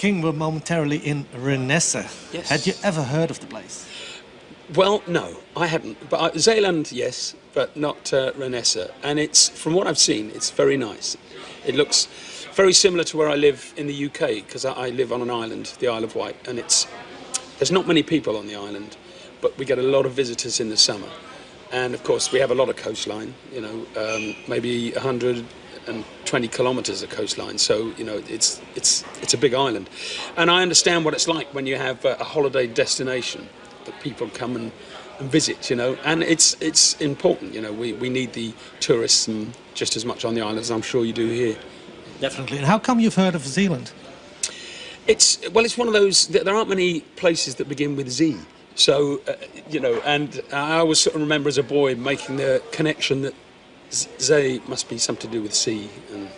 King were momentarily in Renesse. Yes. Had you ever heard of the place? Well, no, I hadn't. But Zeeland, yes, but not Renesse. And it's, from what I've seen, it's very nice. It looks very similar to where I live in the UK, because I live on an island, the Isle of Wight, and there's not many people on the island, but we get a lot of visitors in the summer. And of course, we have a lot of coastline, you know, maybe 120 kilometres of coastline. So, you know, it's a big island. And I understand what it's like when you have a holiday destination that people come and visit, you know, and it's important, you know, we need the tourists just as much on the island as I'm sure you do here. Definitely. And how come you've heard of Zeeland? It's one of those, there aren't many places that begin with Z. So, you know, and I always sort of remember as a boy making the connection that Z must be something to do with sea. And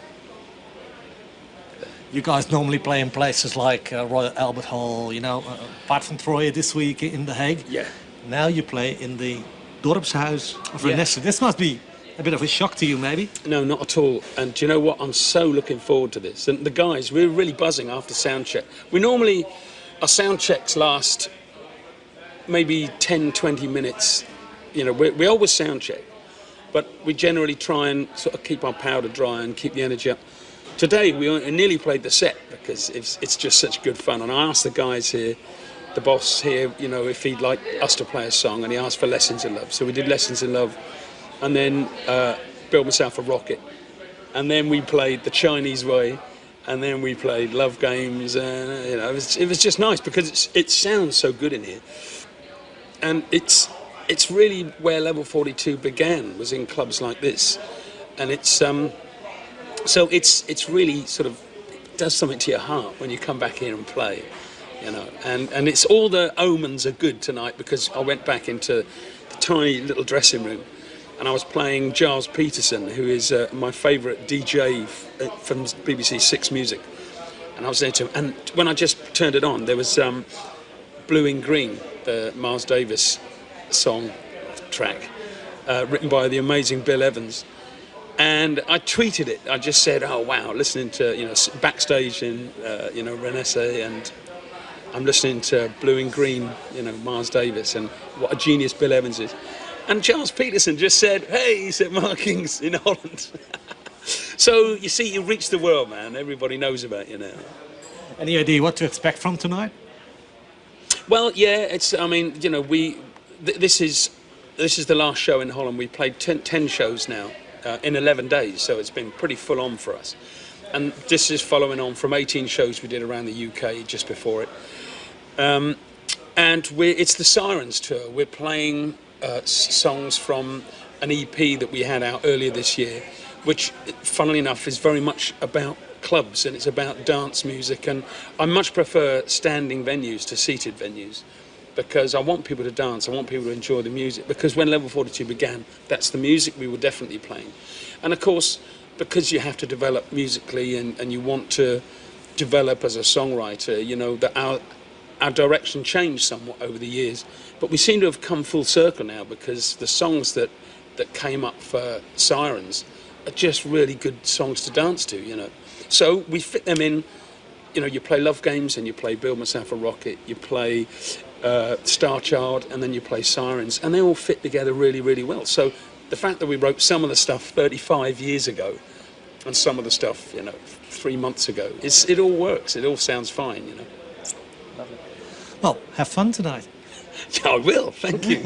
you guys normally play in places like Royal Albert Hall, you know, apart from Troy this week in The Hague. Yeah. Now you play in the Dorpshuis of Renesse. This must be a bit of a shock to you, maybe? No, not at all. And do you know what? I'm so looking forward to this. And the guys, we're really buzzing after sound check. Our sound checks last maybe 10, 20 minutes. You know, we always sound check, but we generally try and sort of keep our powder dry and keep the energy up. Today, we nearly played the set because it's just such good fun. And I asked the guys here, the boss here, you know, if he'd like us to play a song, and he asked for Lessons in Love. So we did Lessons in Love, and then Build Myself a Rocket, and then we played The Chinese Way, and then we played Love Games, and you know, it was just nice because it sounds so good in here, and it's really where Level 42 began, was in clubs like this, and so it's really sort of does something to your heart when you come back here and play, you know, and it's all the omens are good tonight because I went back into the tiny little dressing room. And I was playing Giles Peterson, who is my favourite DJ from BBC Six Music. And I was there to him. And when I just turned it on, there was Blue in Green, the Miles Davis song track, written by the amazing Bill Evans. And I tweeted it. I just said, "Oh wow!" Listening to, you know, backstage in you know, Renesse, and I'm listening to Blue in Green, you know, Miles Davis, and what a genius Bill Evans is. And Giles Peterson just said, "Hey," he said, "Markings in Holland." So, you see, you reach the world, man. Everybody knows about you now. Any idea what to expect from tonight? Well, yeah, I mean, you know, this is the last show in Holland. We played 10 shows now in 11 days, so it's been pretty full on for us. And this is following on from 18 shows we did around the UK just before it. And it's the Sirens tour. We're playing songs from an EP that we had out earlier this year, which, funnily enough, is very much about clubs, and it's about dance music, and I much prefer standing venues to seated venues because I want people to dance, I want people to enjoy the music, because when Level 42 began, that's the music we were definitely playing. And of course, because you have to develop musically and you want to develop as a songwriter, you know, that our direction changed somewhat over the years, but we seem to have come full circle now because the songs that came up for Sirens are just really good songs to dance to, you know. So we fit them in, you know, you play Love Games and you play Build Myself a Rocket, you play Star Child, and then you play Sirens, and they all fit together really, really well. So the fact that we wrote some of the stuff 35 years ago and some of the stuff, you know, 3 months ago, it all works, it all sounds fine, you know. Well, have fun tonight. Yeah, I will, thank you.